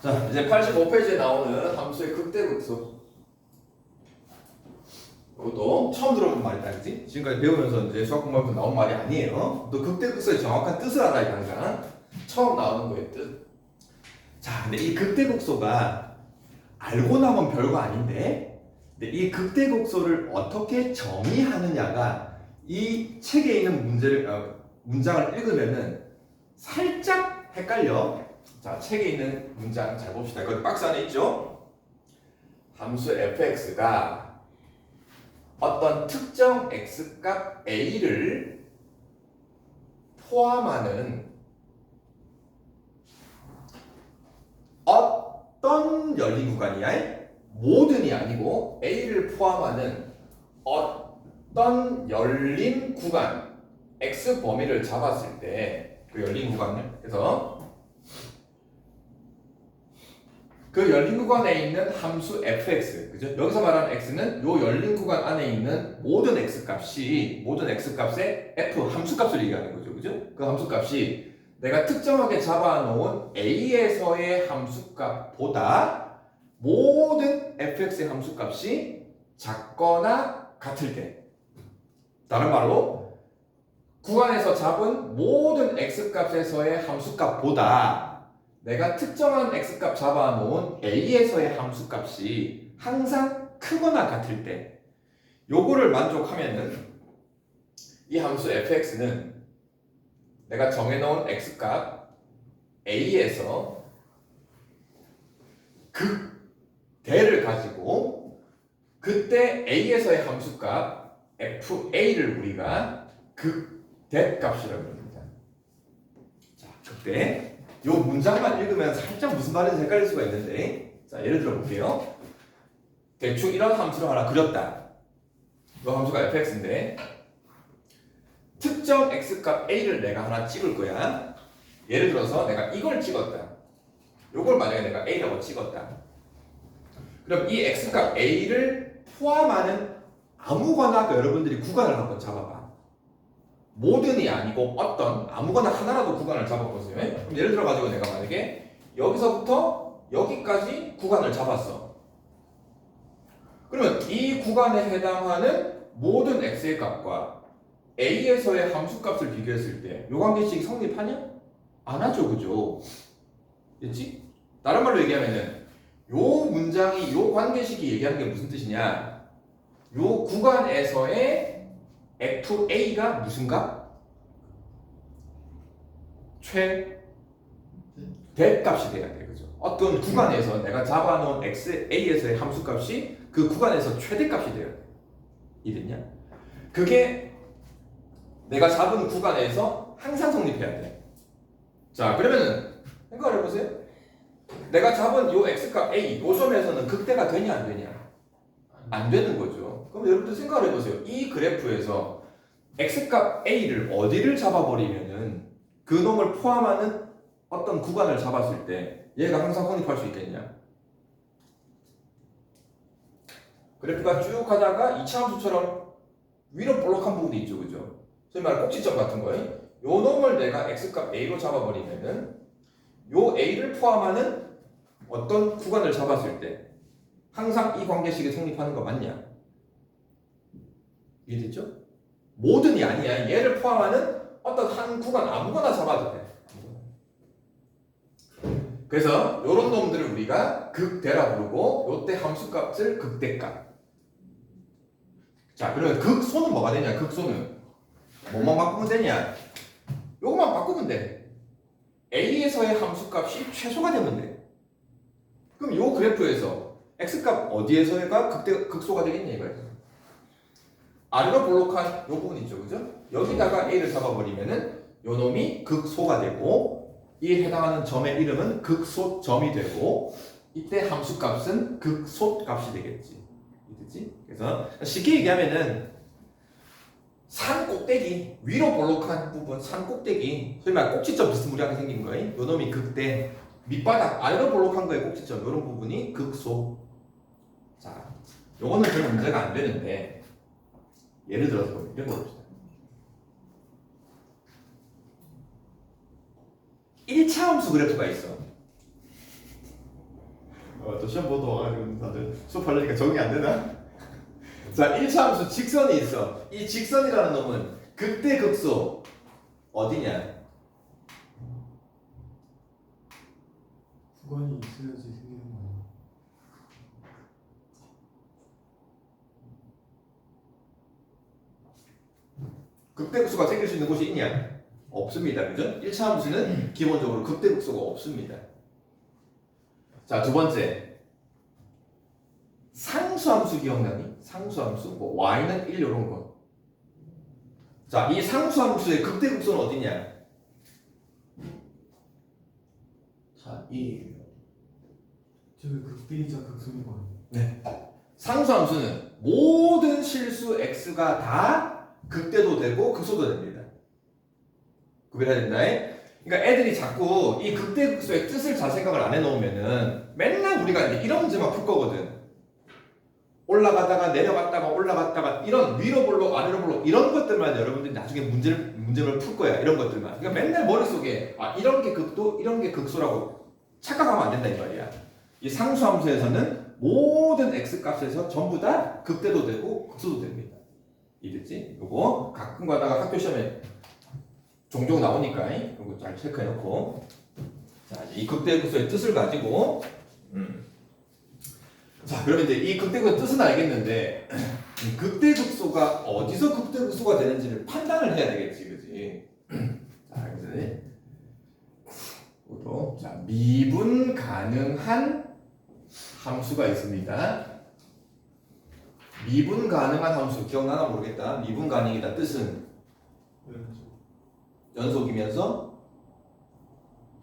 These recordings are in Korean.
자, 이제 85페이지에 나오는 함수의 극대극소. 이것도 처음 들어본 말이다, 그지? 지금까지 배우면서 이제 수학 공부하면서 나온 말이 아니에요. 또 극대극소의 정확한 뜻을 알아야 돼, 항상. 처음 나오는 거의 뜻. 자, 근데 이 극대극소가 알고 나면 별거 아닌데, 근데 이 극대극소를 어떻게 정의하느냐가 이 책에 있는 문장을 읽으면은 살짝 헷갈려. 자, 책에 있는 문장 잘 봅시다. 이거 박스 안에 있죠? 함수 fx가 어떤 특정 x값 a를 포함하는 어떤 열린 구간이야? 모든이 아니고 a를 포함하는 어떤 열린 구간 x 범위를 잡았을 때 그 열린 구간을 그래서 그 열린 구간에 있는 함수 fx, 그죠? 여기서 말하는 x는 요 열린 구간 안에 있는 모든 x 값이 모든 x 값의 f 함수 값을 얘기하는 거죠, 그죠? 그 함수 값이 내가 특정하게 잡아놓은 a에서의 함수 값보다 모든 fx의 함수 값이 작거나 같을 때, 다른 말로 구간에서 잡은 모든 x 값에서의 함수 값보다 내가 특정한 x값 잡아놓은 a에서의 함수값이 항상 크거나 같을 때 요거를 만족하면은 이 함수 fx는 내가 정해놓은 x값 a에서 극대를 가지고 그때 a에서의 함수값 fa를 우리가 극대값이라고 합니다. 자, 극대 요 문장만 읽으면 살짝 무슨 말인지 헷갈릴 수가 있는데, 자, 예를 들어 볼게요. 대충 이런 함수를 하나 그렸다. 이 함수가 fx인데 특정 x값 a를 내가 하나 찍을 거야. 예를 들어서 내가 이걸 찍었다. 요걸 만약에 내가 a라고 찍었다. 그럼 이 x값 a를 포함하는 아무거나 여러분들이 구간을 한번 잡아봐. 모든이 아니고 어떤 아무거나 하나라도 구간을 잡아보세요. 그럼 예를 들어 가지고 내가 만약에 여기서부터 여기까지 구간을 잡았어. 그러면 이 구간에 해당하는 모든 x의 값과 a에서의 함수값을 비교했을 때 요 관계식이 성립하냐? 안 하죠, 그죠? 됐지? 다른 말로 얘기하면은 요 문장이 요 관계식이 얘기하는 게 무슨 뜻이냐? 요 구간에서의 fa가 무슨 값? 최대값이 돼야 돼, 그죠? 어떤 구간에서 내가 잡아놓은 a에서의 함수값이 그 구간에서 최대값이 돼야 돼. 이랬냐? 그게 내가 잡은 구간에서 항상 성립해야 돼. 자, 그러면은 생각을 해보세요. 내가 잡은 요 x값 a, 요 점에서는 극대가 되냐 안 되냐? 안 되는 거죠. 그럼 여러분들 생각을 해보세요. 이 그래프에서 x값 a를 어디를 잡아버리면은 그 놈을 포함하는 어떤 구간을 잡았을 때 얘가 항상 성립할 수 있겠냐? 그래프가 쭉 가다가 이차함수처럼 위로 볼록한 부분이 있죠, 그죠? 소위 말해 꼭지점 같은 거예요. 요 놈을 내가 x값 a로 잡아버리면은 요 a를 포함하는 어떤 구간을 잡았을 때 항상 이 관계식이 성립하는 거 맞냐? 이해됐죠? 모든이 아니야. 얘를 포함하는 어떤 한 구간 아무거나 잡아도 돼. 그래서 요런 놈들을 우리가 극대라 부르고 요때 함수값을 극대값. 자, 그러면 극소는 뭐가 되냐? 극소는 뭐만 바꾸면 되냐? 요것만 바꾸면 돼. a에서의 함수값이 최소가 되면 돼. 그럼 요 그래프에서 x값 어디에서가 극소가 되겠냐 이거예요. 아래로 볼록한 요 부분 있죠, 그죠? 여기다가 a를 잡아버리면은 요 놈이 극소가 되고 이에 해당하는 점의 이름은 극소점이 되고 이때 함수값은 극소값이 되겠지. 이해됐지? 그래서 쉽게 얘기하면은 산 꼭대기 위로 볼록한 부분, 산 꼭대기 소위 말해 꼭지점 비스무리하게 생긴 거예요. 요 놈이 극대, 밑바닥 아래로 볼록한 거의 꼭지점 요런 부분이 극소. 자, 요거는 별 문제가 안 되는데 예를 들어서 이런 거 봅시다. 1차 함수 그래프가 있어. 또 시험 보도 와가지고 다들 수업하려니까 적응이 안 되나? 자, 1차 함수 직선이 있어. 이 직선이라는 놈은 극대 극소 어디냐? 구간이 있어야지 생기는 거 아니야? 극대 극소가 생길 수 있는 곳이 있냐? 없습니다. 그죠? 1차 함수는 기본적으로 극대 극소가 없습니다. 자, 두 번째. 상수함수 기억나니? 상수함수? 뭐 y는 1 이런 거. 자, 이 상수함수의 극대 극소는 어디냐? 다 1이에요. 저게 극대이자 극소인 거 아니야? 네. 상수함수는 모든 실수 x가 다 극대도 되고 극소도 됩니다. 구별해야 된다. 그러니까 애들이 자꾸 이 극대 극소의 뜻을 잘 생각을 안 해놓으면은 맨날 우리가 이제 이런 문제만 풀 거거든. 올라가다가 내려갔다가 올라갔다가 이런 위로 볼록 아래로 볼록 이런 것들만 여러분들이 나중에 문제를 풀 거야. 이런 것들만. 그러니까 맨날 머릿속에 아 이런 게 극도 이런 게 극소라고 착각하면 안 된다 이 말이야. 이 상수함수에서는 모든 x 값에서 전부 다 극대도 되고 극소도 됩니다. 이랬지? 요거 가끔 가다가 학교 시험에 종종 나오니까 이거 잘 체크해놓고 자, 이 극대 극소의 뜻을 가지고 자, 그러면 이제 이 극대 극소의 뜻은 알겠는데 이 극대 극소가 어디서 극대 극소가 되는지를 판단을 해야 되겠지, 그렇지? 자, 그래서 자, 미분 가능한 함수가 있습니다. 미분 가능한 함수 기억나나 모르겠다. 미분 가능이다 뜻은 연속이면서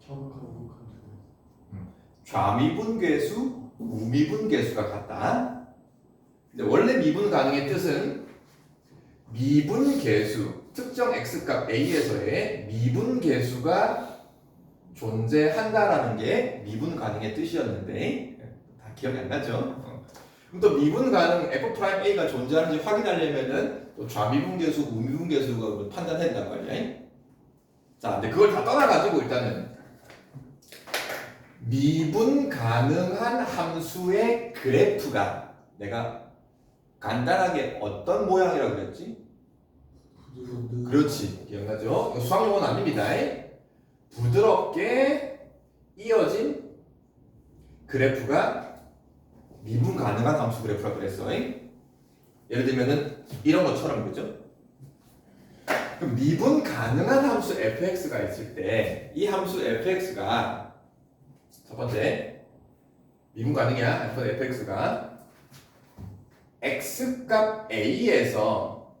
정확하고 좌미분계수, 우미분계수가 같다. 근데 원래 미분 가능의 뜻은 미분계수, 특정 x값 a에서의 미분계수가 존재한다라는 게 미분 가능의 뜻이었는데 다 기억이 안 나죠? 그럼 또 미분 가능 f'a가 존재하는지 확인하려면은 또 좌미분계수, 우미분계수가 판단해야 된단 말이야. 자, 근데 그걸 다 떠나가지고 일단은 미분 가능한 함수의 그래프가 내가 간단하게 어떤 모양이라고 그랬지? 그렇지, 기억나죠? 이거 수학용어는 아닙니다. 부드럽게 이어진 그래프가 미분 가능한 함수 그래프라고 그랬어. 예를 들면은 이런 것처럼 그죠? 그럼 미분 가능한 함수 fx가 있을 때 이 함수 fx가 첫 번째 미분 가능이야. fx가 x값 a에서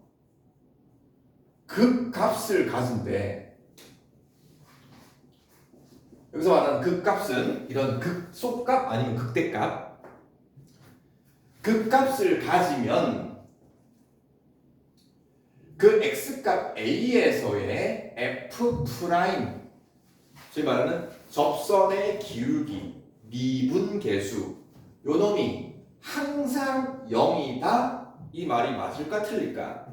극값을 가진대. 여기서 말하는 극값은 이런 극소값 아니면 극대값. 극값을 가지면 그 x값 a에서의 f 프라임, 소위 말하는 접선의 기울기, 미분계수, 요 놈이 항상 0이다. 이 말이 맞을까 틀릴까?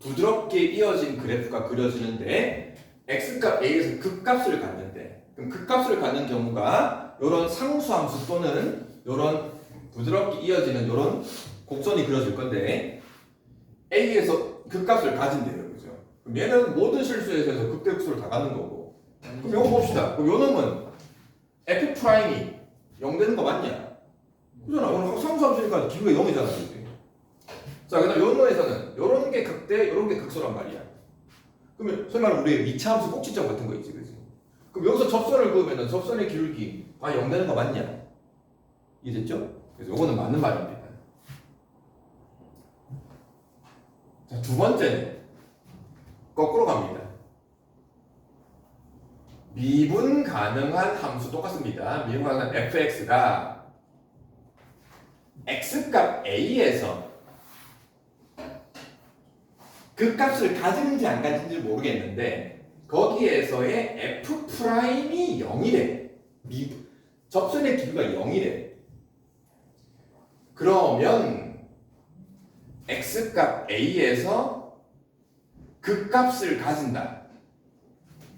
부드럽게 이어진 그래프가 그려지는데 x값 a에서 극값을 갖는데 그럼 극값을 갖는 경우가 이런 상수함수 또는 이런 부드럽게 이어지는 이런 곡선이 그려질 건데 a에서 극값을 가진대요. 그죠? 그럼 얘는 모든 실수에서 극대 극소를 다 갖는 거고 그럼 이거 봅시다. 그럼 요 놈은 f'이 0 되는 거 맞냐? 그잖아. 오늘 상수함수니까 기울기가 0이잖아. 그치? 자, 그다음 요 놈에서는 요런 게 극대, 요런 게 극소란 말이야. 그러면 소위 말하면 우리의 미차함수 꼭지점 같은 거 있지, 그지? 그럼 여기서 접선을 그으면은 접선의 기울기 다 0 되는 거 맞냐? 이해됐죠? 그래서 요거는 맞는 말입니다. 자, 두 번째는 거꾸로 갑니다. 미분 가능한 함수 똑같습니다. 미분 가능한 fx가 x값 a에서 그 값을 가지는지 안 가지는지 모르겠는데 거기에서의 f'이 0이래. 접선의 기울기가 0이래. 그러면 x값 a에서 극값을 가진다.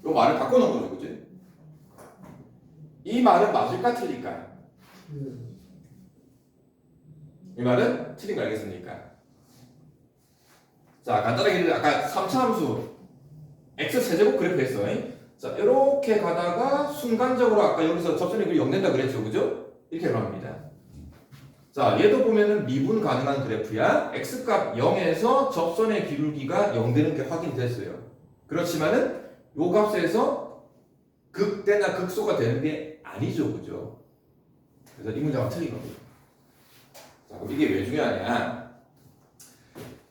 이 말을 바꿔놓은 거죠, 그지? 이 말은 맞을까 틀릴까? 이 말은 틀린 거 알겠습니까? 자, 간단하게 아까 3차 함수 x 세제곱 그래프 했어. 자, 이렇게 가다가 순간적으로 아까 여기서 접선의 길이 0 된다 그랬죠, 그죠? 이렇게 나옵니다. 자, 얘도 보면은 미분 가능한 그래프야. x값 0에서 접선의 기울기가 0 되는 게 확인됐어요. 그렇지만은 요 값에서 극대나 극소가 되는 게 아니죠, 그죠? 그래서 이 문제가 틀린 겁니다. 자, 그럼 이게 왜 중요하냐?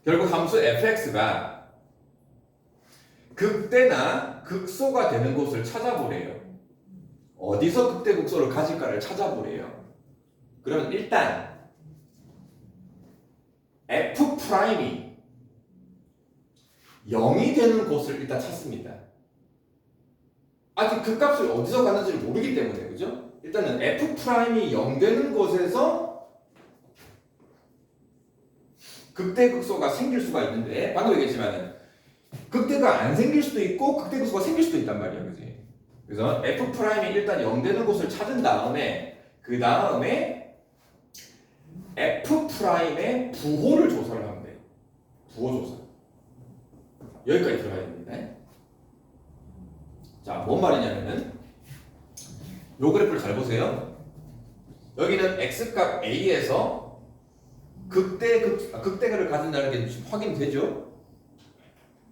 결국 함수 fx가 극대나 극소가 되는 곳을 찾아보래요. 어디서 극대 극소를 가질까를 찾아보래요. 그러면 일단 f'이 0이 되는 곳을 일단 찾습니다. 아직 그 값을 어디서 갔는지를 모르기 때문에, 그죠? 일단은 f'이 0 되는 곳에서 극대극소가 생길 수가 있는데, 방금 얘기했지만은 극대가 안 생길 수도 있고 극대극소가 생길 수도 있단 말이야, 그지? 그래서 f'이 일단 0 되는 곳을 찾은 다음에 그 다음에 f'의 부호를 조사를 하면 돼요. 부호 조사. 여기까지 들어가야 됩니다. 자, 뭔 말이냐면은 요 그래프를 잘 보세요. 여기는 x값 a에서 극대를 가진다는 게 지금 확인되죠?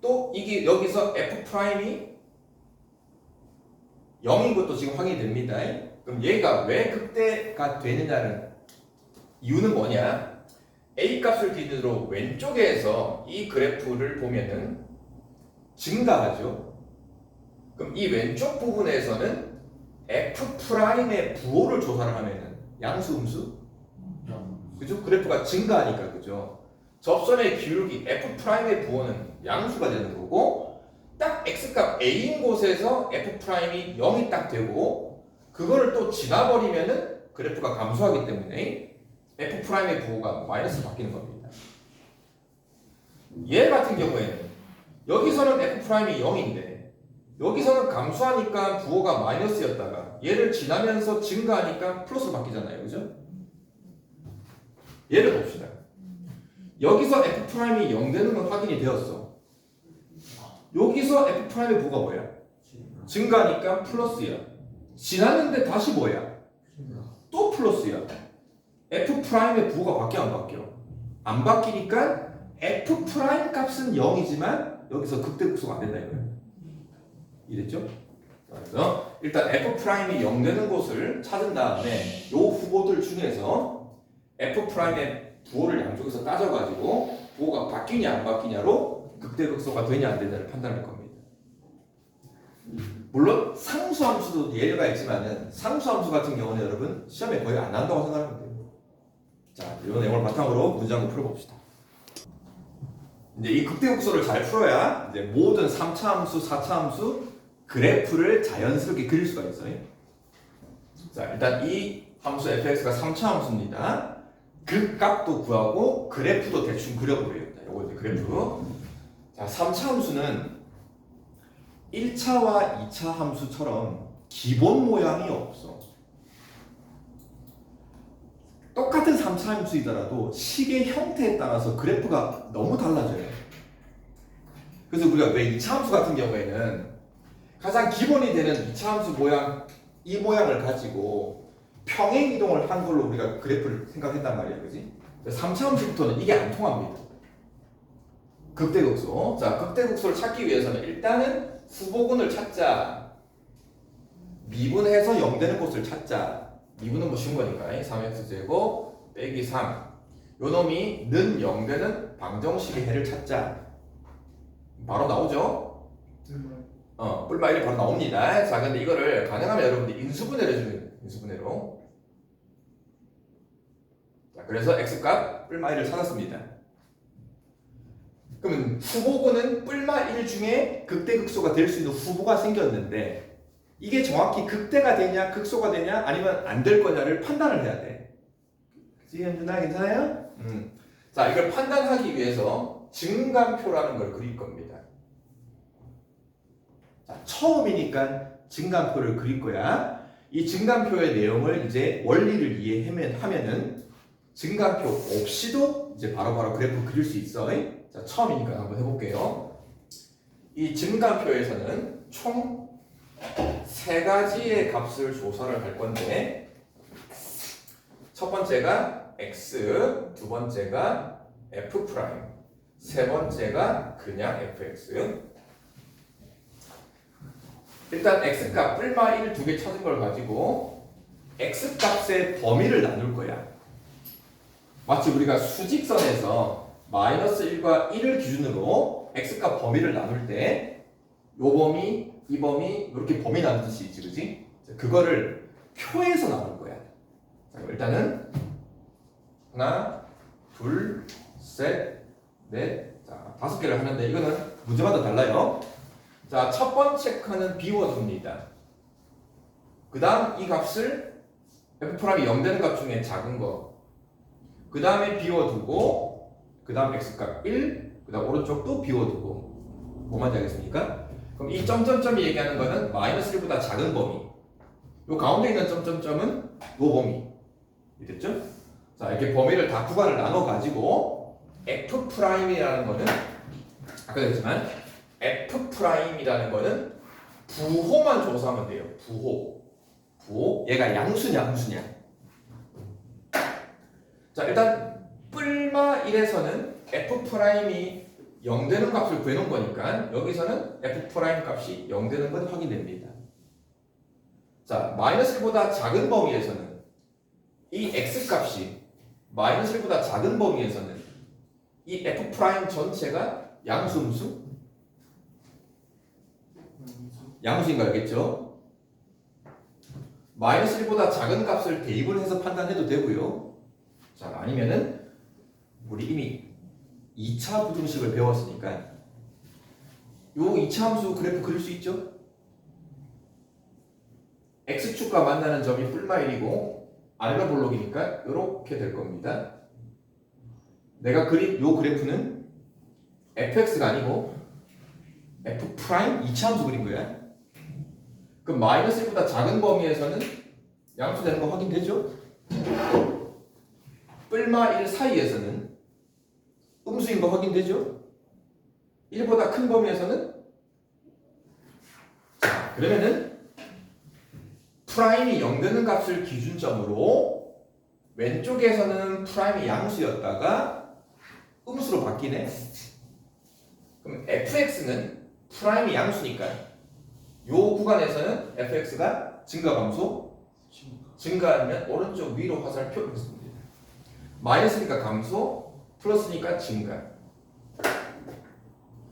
또 이게 여기서 f'이 0인 것도 지금 확인이 됩니다. 그럼 얘가 왜 극대가 되느냐는 이유는 뭐냐? a 값을 기준으로 왼쪽에서 이 그래프를 보면은 증가하죠. 그럼 이 왼쪽 부분에서는 f'의 부호를 조사를 하면은 양수 음수? 그죠? 그래프가 증가하니까, 그죠? 접선의 기울기 f'의 부호는 양수가 되는 거고, 딱 x값 a인 곳에서 f'이 0이 딱 되고, 그거를 또 지나버리면은 그래프가 감소하기 때문에 f'의 부호가 마이너스 바뀌는 겁니다. 얘 같은 경우에는 여기서는 f'이 0인데 여기서는 감소하니까 부호가 마이너스였다가 얘를 지나면서 증가하니까 플러스로 바뀌잖아요, 그죠? 얘를 봅시다. 여기서 f'이 0 되는 건 확인이 되었어. 여기서 f'의 부호가 뭐야? 증가하니까 플러스야. 지났는데 다시 뭐야? 또 플러스야. f'의 부호가 바뀌어 안 바뀌어? 안 바뀌니까 f' 값은 0이지만 여기서 극대극소가 안 된다 이거야. 이랬죠? 그래서 일단 f'이 0 되는 곳을 찾은 다음에 요 후보들 중에서 f'의 부호를 양쪽에서 따져가지고 부호가 바뀌냐 안 바뀌냐로 극대극소가 되냐 안 되냐를 판단할 겁니다. 물론 상수함수도 예외가 있지만은 상수함수 같은 경우는 여러분 시험에 거의 안 나온다고 생각하면 돼요. 자, 이 내용을 바탕으로 문제 한번 풀어봅시다. 이제 이 극대극소를 잘 풀어야 이제 모든 3차 함수, 4차 함수 그래프를 자연스럽게 그릴 수가 있어요. 자, 일단 이 함수 fx가 3차 함수입니다. 그 값도 구하고 그래프도 대충 그려보래요. 요거 이제 그래프. 자, 3차 함수는 1차와 2차 함수처럼 기본 모양이 없어. 똑같은 3차 함수이더라도 식의 형태에 따라서 그래프가 너무 달라져요. 그래서 우리가 왜 2차 함수 같은 경우에는 가장 기본이 되는 2차 함수 모양, 이 모양을 가지고 평행 이동을 한 걸로 우리가 그래프를 생각했단 말이야, 그지? 3차 함수부터는 이게 안 통합니다. 극대극소. 자, 극대극소를 찾기 위해서는 일단은 후보군을 찾자. 미분해서 0 되는 곳을 찾자. 미분은 뭐 쉬운 거니까 3x제곱 빼기 3. 요 놈이 는 0 되는 방정식의 해를 찾자. 바로 나오죠? 뿔마 1이 바로 나옵니다. 자, 근데 이거를 가능하면 여러분들이 인수분해를 해주면 인수분해로. 자, 그래서 x값 뿔마 1을 찾았습니다. 그러면 후보군은 뿔마 1 중에 극대극소가 될 수 있는 후보가 생겼는데 이게 정확히 극대가 되냐 극소가 되냐 아니면 안 될 거냐를 판단을 해야 돼. 그치 현준아 괜찮아요? 자, 이걸 판단하기 위해서 증간표라는 걸 그릴 겁니다. 자, 처음이니까 증간표를 그릴 거야. 이 증간표의 내용을 이제 원리를 이해하면은 증간표 없이도 이제 바로바로 그래프 그릴 수 있어. 자, 처음이니까 한번 해볼게요. 이 증간표에서는 총 세 가지의 값을 조사를 할 건데, 첫 번째가 x, 두 번째가 f 프라임, 세 번째가 그냥 fx. 일단 x 값 뿔마 1 두 개 찾은 걸 가지고 x 값의 범위를 나눌 거야. 마치 우리가 수직선에서 마이너스 1과 1을 기준으로 x 값 범위를 나눌 때 요 범위, 이 범위 이렇게 범위 나누듯이 있지, 그지? 그거를 표에서 나눌 거야. 자, 일단은 하나, 둘, 셋, 넷, 자, 5개를 하는데 이거는 문제마다 달라요. 자, 첫 번째 칸은 비워둡니다. 그 다음 이 값을 f'이 0 되는 값 중에 작은 거, 그 다음에 비워두고, 그 다음 x값 1, 그 다음 오른쪽도 비워두고. 뭐만지 알겠습니까? 그럼 이 점점점이 얘기하는 거는 마이너스 1보다 작은 범위, 요 가운데 있는 점점점은 요 범위. 됐죠? 자, 이렇게 범위를 다 구간을 나눠 가지고 f'이라는 거는 아까 그랬지만 f'이라는 거는 부호만 조사하면 돼요. 부호. 얘가 양수냐 함수냐. 자, 일단 뿔마 1에서는 f'이 0 되는 값을 구해놓은 거니까 여기서는 f' 값이 0 되는 건 확인됩니다. 자, 마이너스 1보다 작은 범위에서는 이 x 값이 마이너스 1보다 작은 범위에서는 이 f' 전체가 양수음수? 양수인 거 알겠죠? 마이너스 1보다 작은 값을 대입을 해서 판단해도 되고요. 자, 아니면은 우리 이미 2차 부등식을 배웠으니까 요 2차 함수 그래프 그릴 수 있죠? x축과 만나는 점이 뿔마 1이고 아래가 볼록이니까 이렇게 될 겁니다. 내가 그린 요 그래프는 fx가 아니고 f' 2차 함수 그린 거야. 그럼 마이너스 1보다 작은 범위에서는 양수 되는 거 확인되죠? 뿔마 1 사이에서는 음수인 거 확인되죠? 1보다 큰 범위에서는. 자, 그러면은 프라임이 0 되는 값을 기준점으로 왼쪽에서는 프라임이 양수였다가 음수로 바뀌네. 그럼 fx는 프라임이 양수니까 요 구간에서는 fx가 증가 감소? 증가하면 오른쪽 위로 화살표 이렇게 씁니다. 마이너스니까 감소, 플러스니까 증가.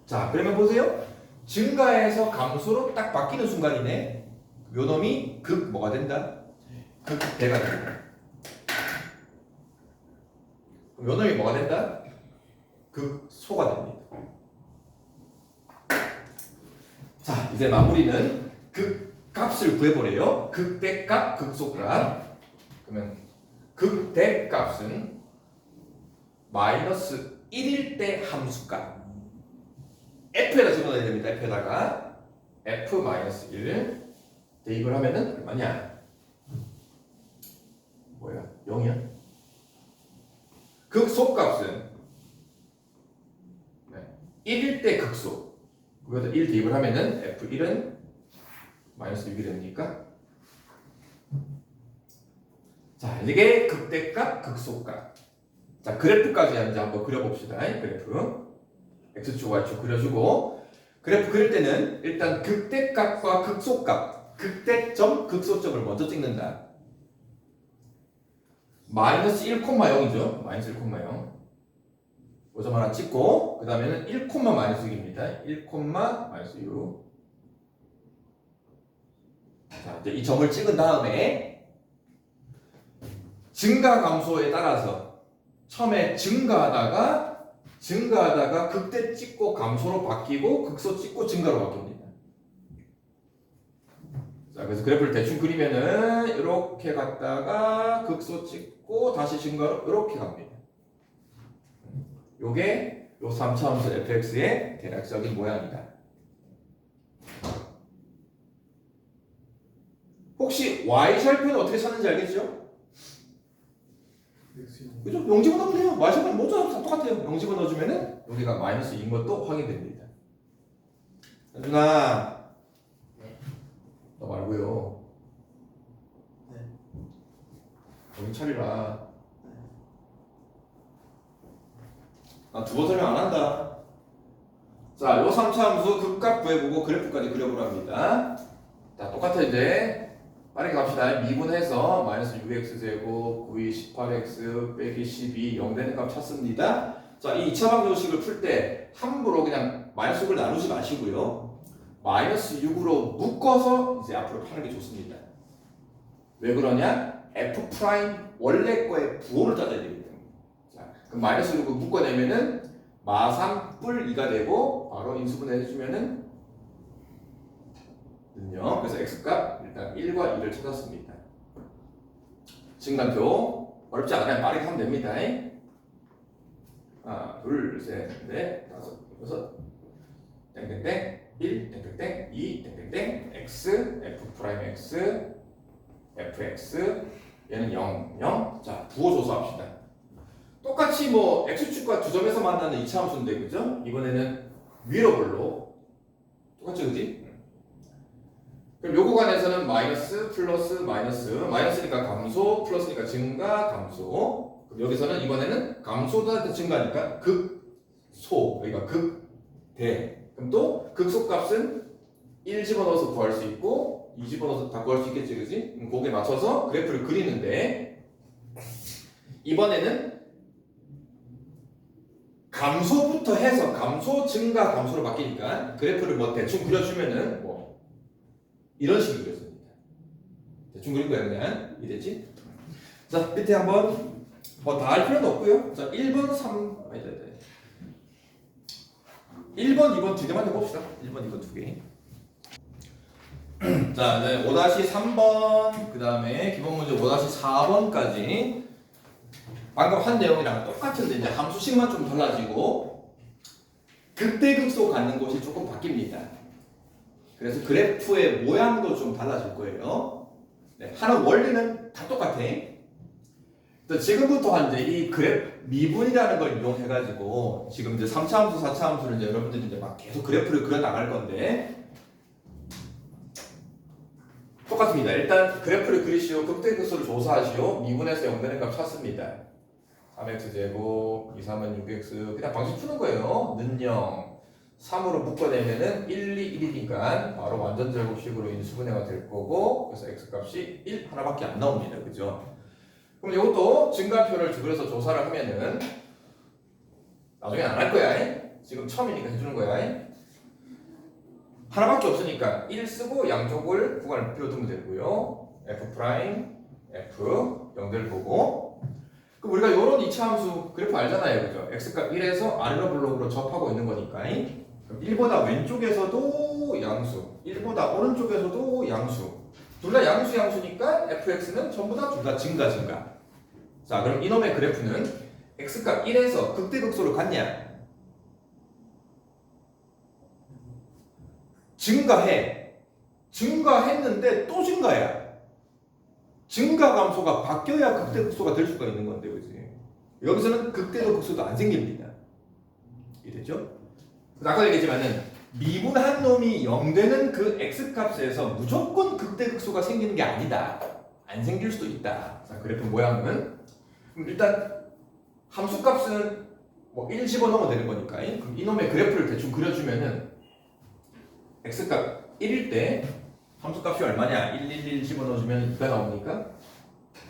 자, 그러면 보세요. 증가에서 감소로 딱 바뀌는 순간이네. 요 놈이 극 뭐가 된다? 극대가 된다. 그럼 요 놈이 뭐가 된다? 극소가 됩니다. 자, 이제 마무리는 극값을 구해보래요. 극대값, 극소값. 그러면 극대값은 마이너스 1일 때 함수값. f에다 집어넣어야 됩니다. f에다가 f-1 대입을 하면은 얼마냐? 뭐야? 0이야? 극소값은 1일 때 극소. 그거에다 1 대입을 하면은 f1은 마이너스 6이 됩니까? 자, 이게 극대값, 극소값. 자, 그래프까지 이제 한번 그려봅시다. 그래프. x축, y축 그려주고, 그래프 그릴 때는 일단 극대값과 극소값, 극대점, 극소점을 먼저 찍는다. 마이너스 1,0이죠. 마이너스 1,0. 5점 하나 찍고, 그 다음에는 1, 마이너스 6입니다. 1, 마이너스 6. 자, 이제 이 점을 찍은 다음에 증가 감소에 따라서 처음에 증가하다가 극대 찍고 감소로 바뀌고 극소 찍고 증가로 바뀝니다. 자, 그래서 그래프를 대충 그리면은 이렇게 갔다가 극소 찍고 다시 증가로 이렇게 갑니다. 요게 요 3차 함수 fx의 대략적인 모양이다. 혹시 y절편은 어떻게 찾는지 알겠죠? 그죠? 영집어 넣으면 돼요. y절편 모두 다 똑같아요. 영집어 넣어주면은 여기가 마이너스 2인 것도 확인됩니다. 현준아, 너 말고요. 네. 정신 차리라. 나 두 번 설명 안 한다. 자, 요 3차 함수 극값 구해보고 그래프까지 그려보랍니다. 자, 똑같아 이제. 빠르게 갑시다. 미분해서 마이너스 6x제곱 9이 18x 빼기 12 0 되는 값 찾습니다. 자, 이 2차 방정식을 풀 때 함부로 그냥 마이너스 6을 나누지 마시고요. 마이너스 6으로 묶어서 이제 앞으로 파는 게 좋습니다. 왜 그러냐? f 프라임 원래 거의 부호를 따져야 되기 때문에. 자, 그럼 마이너스 6을 묶어내면은 마3 뿔 2가 되고 바로 인수분해 해주면은 는요. 그래서 x값 일단 1과 2를 찾았습니다. 증간표 어렵지 않아요. 빠르게 하면 됩니다. 하나, 둘, 셋, 넷, 다섯, 여섯, 땡땡땡, 1, 땡땡땡, 2, 땡땡땡, x, f 프라임 x, fx, 얘는 0, 0. 자, 부호 조사합시다. 똑같이 뭐 x축과 두 점에서 만나는 2차 함수인데, 그죠? 이번에는 위로 볼로 똑같죠, 그지? 그럼 요 구간에서는 마이너스, 플러스, 마이너스니까 감소, 플러스니까 증가, 감소. 그럼 여기서는 이번에는 감소다 증가니까 극소, 여기가 극대. 그럼 또 극소값은 1 집어넣어서 구할 수 있고 2 집어넣어서 다 구할 수 있겠지, 그지? 그럼 거기에 맞춰서 그래프를 그리는데 이번에는 감소부터 해서 감소, 증가, 감소로 바뀌니까 그래프를 뭐 대충 그려주면은 뭐 이런 식으로 그렸습니다. 대충 그린 거야 그냥. 이해됐지? 자, 밑에 한번 뭐 다 할 필요도 없고요. 자, 1번, 1번, 2번 두 개만 해봅시다. 1번, 2번 두 개. 자, 이제 5-3번, 그 다음에 기본 문제 5-4번까지 방금 한 내용이랑 똑같은데 이제 함수식만 좀 달라지고 극대극소 갖는 곳이 조금 바뀝니다. 그래서 그래프의 모양도 좀 달라질 거예요. 네, 하는 원리는 다 똑같아. 지금부터 이제 이 그래프 미분이라는 걸 이용해가지고 지금 이제 3차 함수, 4차 함수를 이제 여러분들이 이제 막 계속 그래프를 그려 나갈 건데 똑같습니다. 일단 그래프를 그리시오, 극대극소를 조사하시오, 미분해서 0 되는 값 찾습니다. 3x제곱, 2, 3은 6x 그냥 방식 푸는 거예요. 는 0. 3으로 묶어내면은 1, 2, 1이니까 바로 완전 제곱식으로 인수분해가 될 거고 그래서 x값이 1 하나밖에 안 나옵니다. 그죠? 그럼 이것도 증가표를 그려서 조사를 하면은 나중에 안 할 거야. 지금 처음이니까 해주는 거야. 하나밖에 없으니까 1 쓰고 양쪽을 구간을 비워두면 되고요. f 프라임, f 0될 거고 그럼 우리가 이런 2차 함수 그래프 알잖아요. 그죠? x값 1에서 아래로 블록으로 접하고 있는 거니까 그럼 1보다 왼쪽에서도 양수 1보다 오른쪽에서도 양수 둘 다 양수니까 fx는 전부 다 둘 다 증가 자 그럼 이놈의 그래프는 x값 1에서 극대극소로 갔냐? 증가했는데 또 증가야. 증가 감소가 바뀌어야 극대극소가 될 수가 있는 건데, 그지? 여기서는 극대도 극소도 안 생깁니다. 이해됐죠? 아까 얘기했지만은 미분한 놈이 0 되는 그 x값에서 무조건 극대극소가 생기는 게 아니다. 안 생길 수도 있다. 자, 그래프 모양은 그럼 일단 함수값은 뭐 1 집어넣으면 되는 거니까 그럼 이놈의 그래프를 대충 그려주면은 x값 1일 때 함수값이 얼마냐? 1, 1, 1 집어넣어주면 2가 나오니까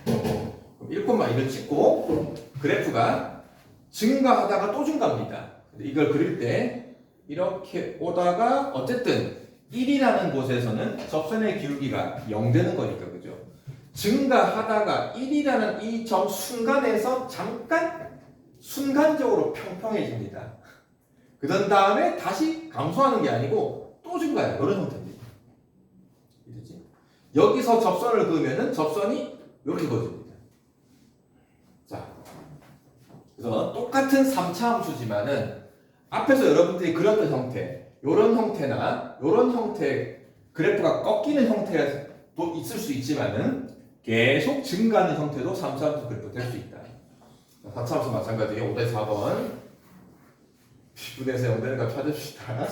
그럼 1,2를 찍고 그래프가 증가하다가 또 증가합니다. 이걸 그릴 때 이렇게 오다가 어쨌든 1이라는 곳에서는 접선의 기울기가 0 되는 거니까 그죠? 증가하다가 1이라는 이 점 순간에서 잠깐 순간적으로 평평해집니다. 그런 다음에 다시 감소하는 게 아니고 또 증가해요. 이런 형태입니다. 이해되지? 여기서 접선을 그으면은 접선이 이렇게 그어집니다. 자, 그래서 똑같은 3차 함수지만은 앞에서 여러분들이 그렸던 형태, 요런 형태나 요런 형태 그래프가 꺾이는 형태도 있을 수 있지만은 계속 증가하는 형태도 3차 함수 그래프 될 수 있다. 4차 함수 마찬가지 5대 4번 10분에서 0되는 값 찾아줍시다.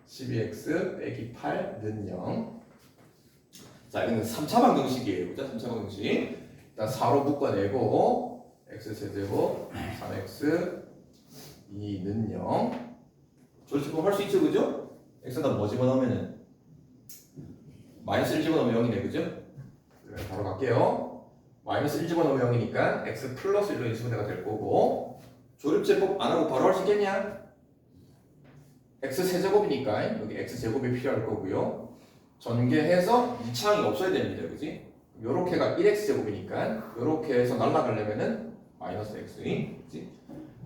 12x 빼기 8는 0. 자, 이거는 3차 방정식이에요. 그죠? 3차 방정식. 일단 4로 묶어내고 x세제곱 3x 2는 0. 저렇게 할 수 있죠, 그죠? x에다 뭐 집어넣으면은 마이너스 1 집어넣으면 0이네, 그죠? 그래, 바로 갈게요. 마이너스 1 집어넣으면 0이니까 x 플러스 1로 인수분해가 될 거고 조립제법 안 하고 바로 할 수 있겠냐? x 세제곱이니까 여기 x 제곱이 필요할 거고요. 전개해서 2차항이 없어야 됩니다, 그지? 요렇게가 1x 제곱이니까 요렇게 해서 날라가려면은 마이너스 x, 그지?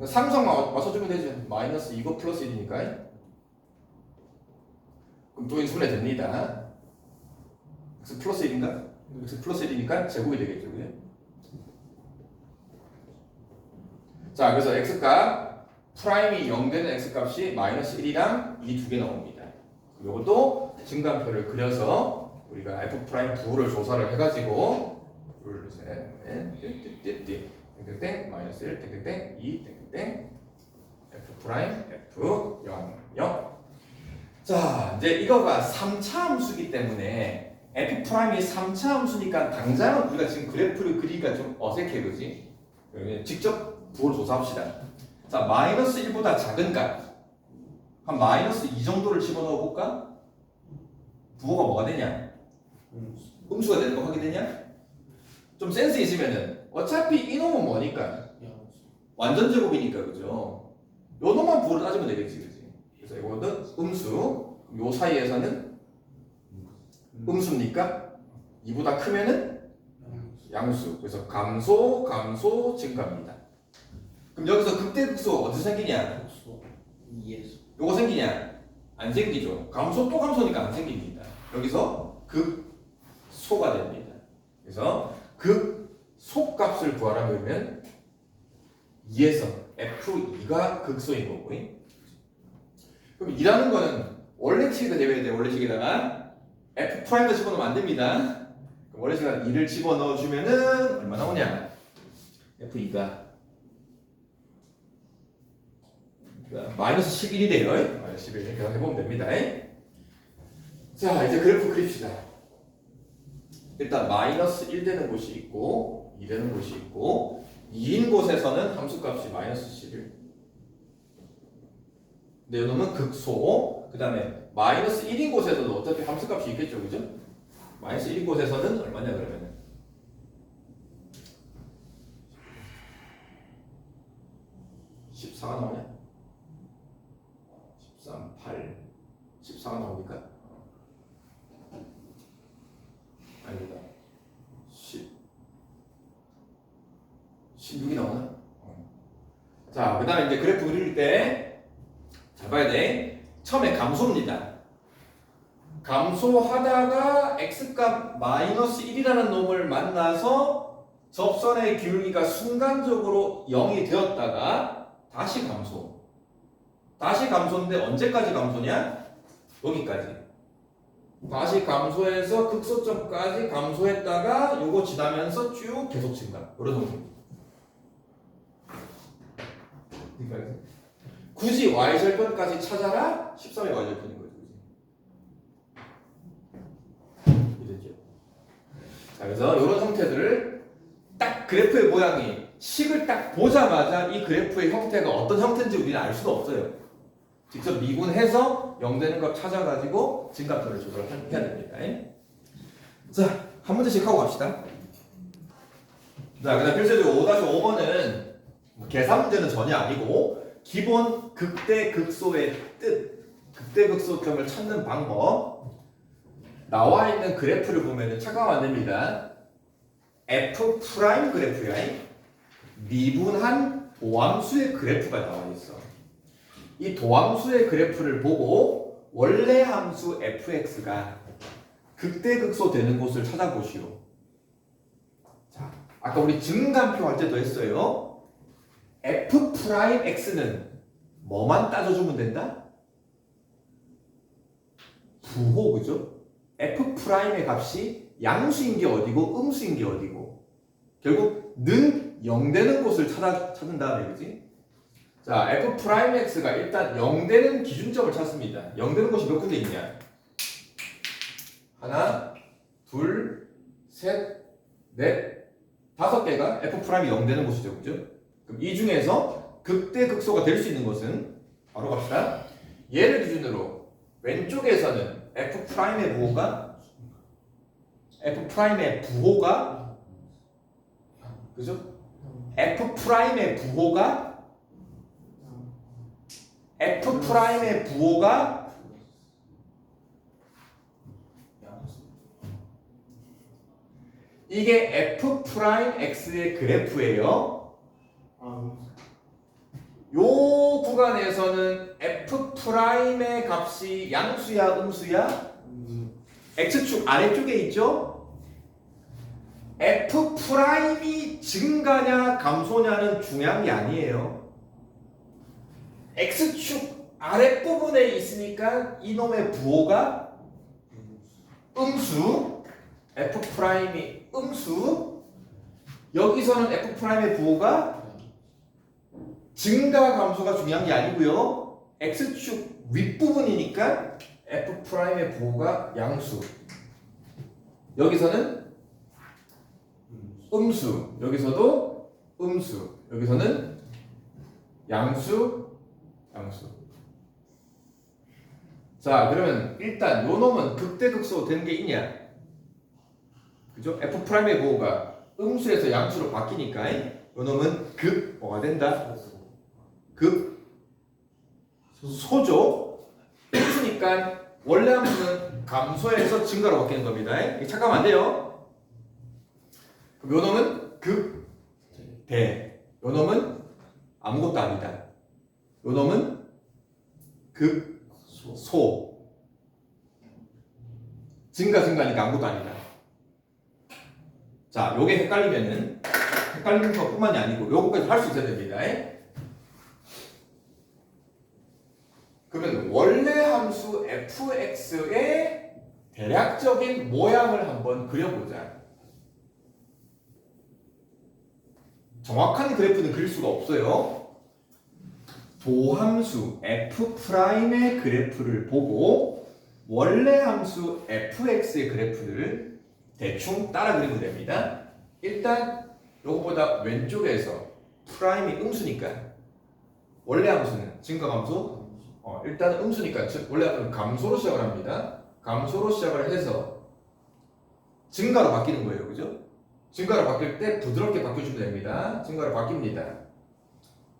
상수항 맞춰주면 되죠. 마이너스 이거 플러스 1이니까 그럼 또 인수분해 됩니다. x 플러스 1인가? x 플러스 1이니까 제곱이 되겠죠, 그죠? 자, 그래서 x값 프라임이 0 되는 x값이 마이너스 1이랑 이 두 개 나옵니다. 이것도 증가표를 그려서 우리가 f 프라임 부호를 조사를 해가지고 둘, 셋, 넷, 땡땡땡 마이너스 1, 땡땡땡 2, 땡땡땡 f 프라임 f 0, 0. 자, 이제 이거가 3차 함수기 때문에 f 프라임이 3차 함수니까 당장은 우리가 지금 그래프를 그리기가 좀 어색해, 그지? 직접 부호를 조사합시다. 자, 마이너스 1보다 작은 값 한 마이너스 2 정도를 집어넣어 볼까? 부호가 뭐가 되냐? 음수가 되는 거 확인되냐? 좀 센스 있으면은 어차피 이놈은 뭐니까? 완전 제곱이니까, 그죠? 요 놈만 부호를 따지면 되겠지, 그지? 그래서 이거는 음수, 요 사이에서는 음수입니까? 2보다 크면은 양수. 그래서 감소, 감소, 증가입니다. 그럼 여기서 극대극소 어디서 생기냐? 요거 생기냐? 안 생기죠. 감소 또 감소니까 안 생깁니다. 여기서 극소가 됩니다. 그래서 극소값을 구하려면 2에서 f2가 극소인 거고. 그럼 2라는 거는 원래식에다 내야 돼. 원래식에다가 f 프라임도 집어넣으면 안 됩니다. 그럼 원래식에다 2를 집어넣어 주면은 얼마 나오냐? f2가 마이너스 11이 돼요. 마이너스 11 계산해보면 됩니다. 자, 이제 그래프 그립시다. 일단 마이너스 1 되는 곳이 있고 2 되는 곳이 있고 2인 곳에서는 함수값이 마이너스 11. 근데 이놈은 극소. 그 다음에 마이너스 1인 곳에서도 어차피 함수값이 있겠죠, 그죠? 마이너스 1인 곳에서는 얼마냐 그러면 14가 나오냐? 13, 8, 14가 나오니까 아니다. 16이 나오나? 자, 그 다음에 이제 그래프 그릴 때 잘 봐야 돼. 처음에 감소입니다. 감소하다가 x값 마이너스 1이라는 놈을 만나서 접선의 기울기가 순간적으로 0이 되었다가 다시 감소. 다시 감소인데 언제까지 감소냐? 여기까지. 다시 감소해서 극소점까지 감소했다가 요거 지나면서 쭉 계속 증가. 이런 형태입니다. 굳이 y절편까지 찾아라? 13의 y절편인 거죠. 이랬죠. 자, 그래서 이런 형태들을 딱 그래프의 모양이 식을 딱 보자마자 이 그래프의 형태가 어떤 형태인지 우리는 알 수가 없어요. 직접 미분해서 0 되는 거 찾아가지고 증가표를 조절해야 됩니다. 자, 한 문제씩 하고 갑시다. 자, 그 다음 필수적으로 5-5번은 계산 문제는 전혀 아니고 기본 극대극소의 뜻, 극대극소점을 찾는 방법. 나와 있는 그래프를 보면 착각하면 안 됩니다. F 프라임 그래프야. 미분한 도함수의 그래프가 나와 있어. 이 도함수의 그래프를 보고 원래 함수 fx가 극대극소 되는 곳을 찾아보시오. 자, 아까 우리 증간표 할 때도 했어요. f 프라임 x는 뭐만 따져주면 된다? 부호, 그죠? f 프라임의 값이 양수인 게 어디고 음수인 게 어디고 결국 는 0 되는 곳을 찾은 다음에, 그지? 자, f 프라임 x가 일단 0 되는 기준점을 찾습니다. 0 되는 곳이 몇 군데 있냐? 하나, 둘, 셋, 넷, 5개가 f 프라임이 0 되는 곳이죠, 그죠? 그럼 이 중에서 극대극소가 될 수 있는 것은 바로 갑시다. 얘를 기준으로 왼쪽에서는 f 프라임의 부호가 그죠? f 프라임의 부호가 이게 f 프라임 x의 그래프예요. 요 구간에서는 f 프라임의 값이 양수야, 음수야? x축 아래쪽에 있죠? f 프라임이 증가냐 감소냐는 중요한 게 아니에요. x축 아랫부분에 있으니까 이놈의 부호가 음수, f 프라임이 음수, 여기서는 f 프라임의 부호가 증가 감소가 중요한 게 아니고요. x축 윗부분이니까 f 프라임의 부호가 양수. 여기서는 음수, 여기서도 음수, 여기서는 양수. 자, 그러면 일단 요 놈은 극대극소 된 게 있냐? 그죠? f 프라임의 부호가 음수에서 양수로 바뀌니까 요 놈은 뭐가 된다? 소죠. 음수니까 원래 함수는 감소해서 증가로 바뀌는 겁니다. 이게 착각하면 안 돼요. 그럼 요 놈은 극대, 요 놈은 아무것도 아니다. 요 놈은 극소. 증가니까 아무것도 아니다. 자, 요게 헷갈리는 것뿐만이 아니고 요거까지 할 수 있어야 됩니다. 그러면 원래 함수 fx의 대략적인 모양을 한번 그려보자. 정확한 그래프는 그릴 수가 없어요. 도함수 f'의 그래프를 보고 원래 함수 fx의 그래프를 대충 따라 그리면 됩니다. 일단 요거보다 왼쪽에서 프라임이 음수니까 원래 함수는 증가감소 일단 음수니까 원래 함수는 감소로 시작을 합니다. 감소로 시작을 해서 증가로 바뀌는 거예요. 그죠? 증가로 바뀔 때 부드럽게 바꿔주면 됩니다. 증가로 바뀝니다.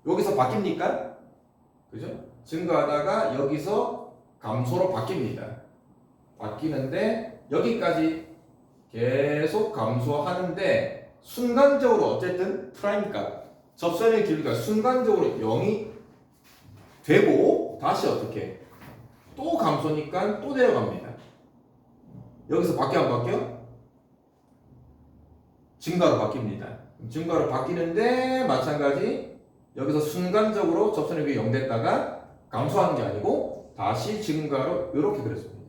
여기서 바뀝니까? 그죠? 증가하다가 여기서 감소로 바뀝니다. 바뀌는데 여기까지 계속 감소하는데 순간적으로 어쨌든 프라임 값 접선의 길이가 순간적으로 0이 되고 다시 어떻게 또 감소니까 또 내려갑니다. 여기서 바뀌어 안 바뀌어? 증가로 바뀝니다. 증가로 바뀌는데 마찬가지 여기서 순간적으로 접선의 길이 0 됐다가 감소하는 게 아니고 다시 증가로 이렇게 그렸습니다.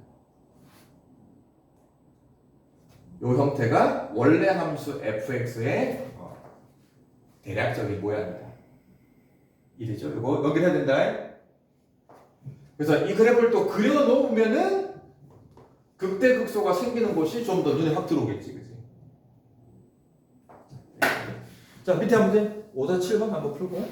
이 형태가 원래 함수 fx의 대략적인 모양이다. 이래죠? 이거 여기 해야 된다. 그래서 이 그래프를 또 그려 놓으면은 극대극소가 생기는 곳이 좀 더 눈에 확 들어오겠지, 그지? 자, 밑에 한 문제 5-7번 한번 풀고.